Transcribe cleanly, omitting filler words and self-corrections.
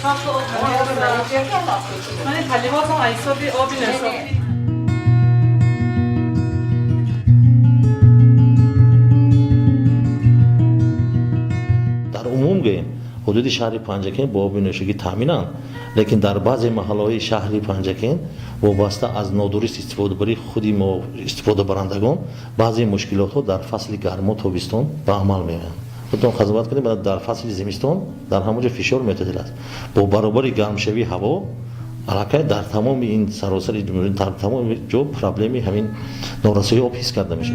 Tatlı olmuyor. Hani حلیمات هم حسابی آبی نصابی. در عموم گیم حدود شهر پنجکین با آب نوشیدگی تامینند، لیکن در بعضی محله‌های شهری پنجکین وابسته از نادرست استفاده بری خودی ما استفاده برندگان بعضی مشکلات ها در فصل گرما و تابستان به عمل میآیند. خودتون قضاوت کنید در فصل زمستان در همونجا فشار معتدل است با برابر گرم شوی هوا علاقه در تمام این سراسر در تمام جو پرابلمی همین نارسایی آب حس کرده میشه.